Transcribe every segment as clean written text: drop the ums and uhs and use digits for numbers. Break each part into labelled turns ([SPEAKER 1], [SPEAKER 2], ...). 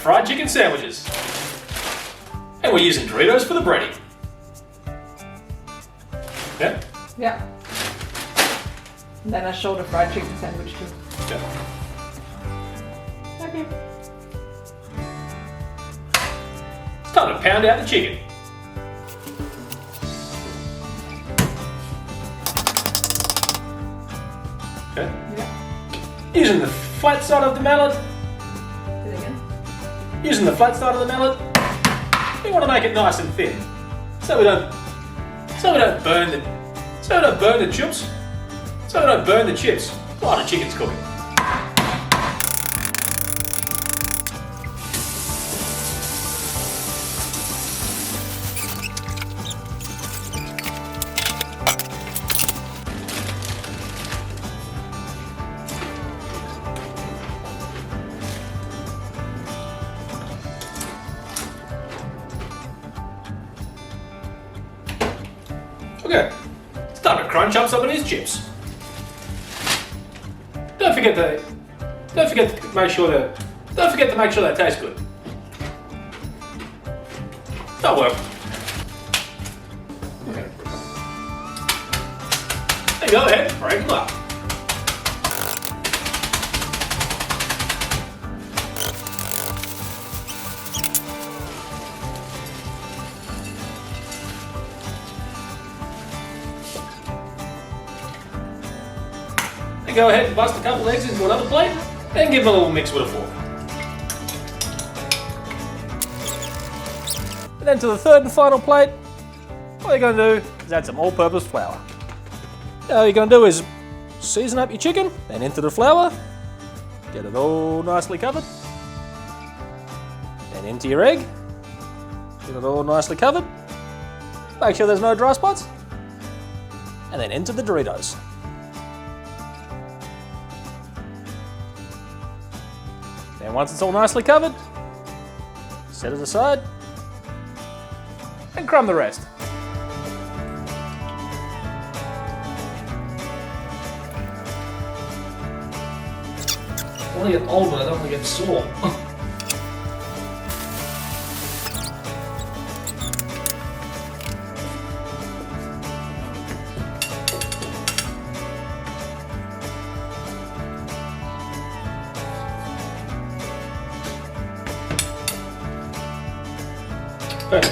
[SPEAKER 1] fried chicken sandwiches. And we're using Doritos for the breading. Yeah?
[SPEAKER 2] Yeah. And then a shoulder fried chicken sandwich too.
[SPEAKER 1] Yeah.
[SPEAKER 2] Okay.
[SPEAKER 1] It's time to pound out the chicken. Okay.
[SPEAKER 2] Yeah.
[SPEAKER 1] Using the flat side of the mallet.
[SPEAKER 2] Do it again.
[SPEAKER 1] Using the flat side of the mallet. We want to make it nice and thin, so we don't burn the chips. So we don't burn the chips while the chicken's cooking. Okay, it's time to crunch up some of these chips. Don't forget to make sure they taste good. That'll work. Okay. Then go ahead, break them up. Go ahead and bust a couple eggs into another plate and give them a little mix with a fork. And then to the third and final plate, what you're going to do is add some all-purpose flour. Now all you're going to do is season up your chicken, then into the flour, get it all nicely covered, then into your egg, get it all nicely covered, make sure there's no dry spots, and then into the Doritos. And once it's all nicely covered, set it aside and crumb the rest. I want to get older, I don't want to get sore. Okay.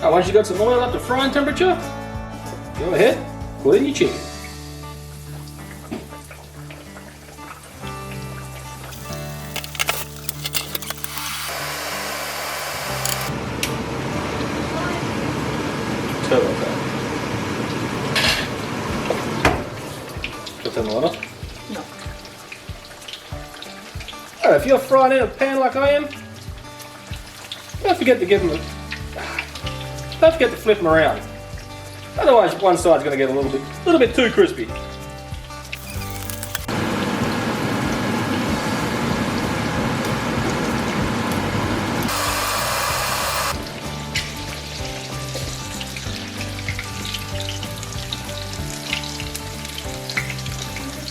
[SPEAKER 1] Now once you've got some oil up to frying temperature, go ahead, put in your chicken. Turbo that. Put that in the water?
[SPEAKER 2] No.
[SPEAKER 1] Alright, if you're frying in a pan like I am, don't forget to flip them around. Otherwise, one side's going to get a little bit too crispy.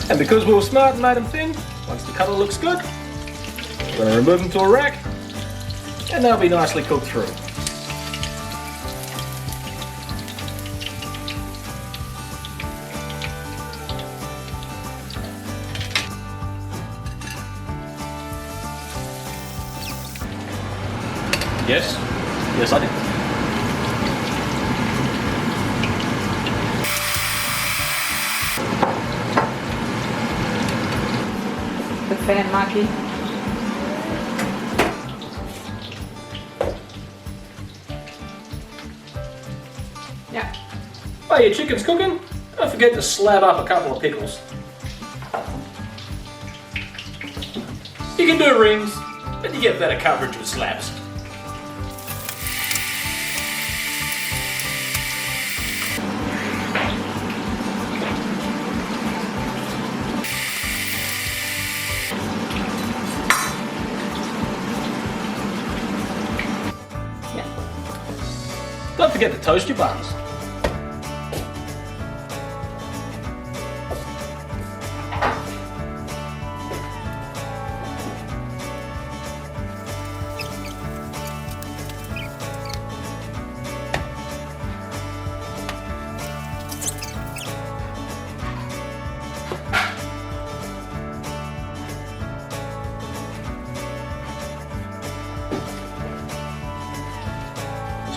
[SPEAKER 1] And because we were smart and made them thin, once the colour looks good, we're going to remove them to a rack, and they'll be nicely cooked through. Yes? Yes, I did.
[SPEAKER 2] The fan maki. Yeah.
[SPEAKER 1] While your chicken's cooking, don't forget to slab up a couple of pickles. You can do rings, but you get better coverage with slabs. Don't forget to toast your buns.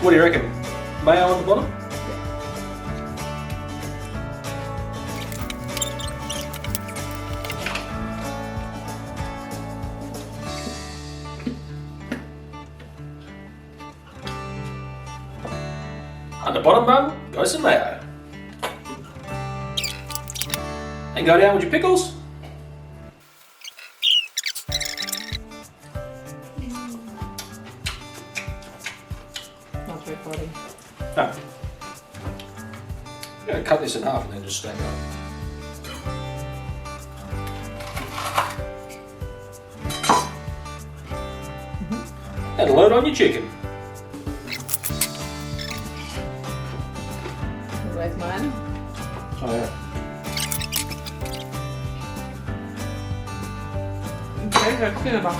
[SPEAKER 1] So what do you reckon? Mayo on the bottom? On the bottom bun, go some mayo. And go down with your pickles.
[SPEAKER 2] Not very funny.
[SPEAKER 1] No. I'm going to cut this in half and then just stack it up. And load on your chicken.
[SPEAKER 2] Where's mine?
[SPEAKER 1] Oh yeah.
[SPEAKER 2] Okay, that's cinema.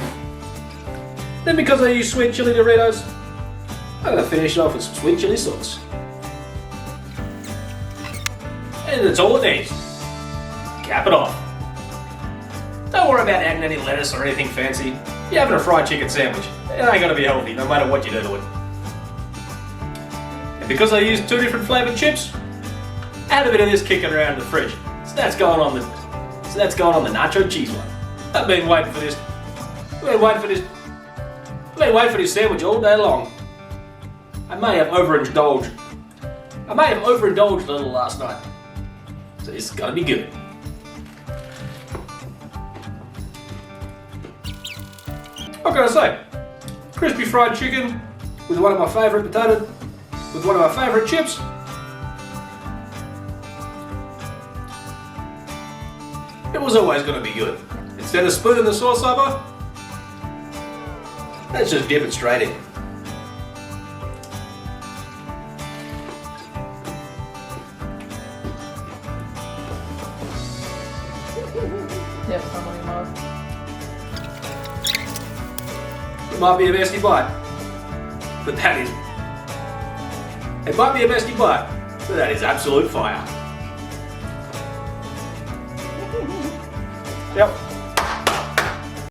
[SPEAKER 1] Then because I use sweet chili Doritos, I'm going to finish it off with some sweet chili sauce. And that's all it needs. Cap it off. Don't worry about adding any lettuce or anything fancy. You're having a fried chicken sandwich. It ain't gonna be healthy no matter what you do to it. And because I use 2 different flavoured chips, add a bit of this kicking around in the fridge. So that's going on the nacho cheese one. I've been waiting for this. I've been waiting for this sandwich all day long. I may have overindulged a little last night. So this is gonna be good. What can I say? Crispy fried chicken with one of my favourite potatoes, with one of my favourite chips. It was always going to be good. Instead of spooning the sauce over, let's just dip it straight in.
[SPEAKER 2] Yep, somebody more.
[SPEAKER 1] It might be a messy bite, but that is... It might be a messy bite, but that is absolute fire. Yep.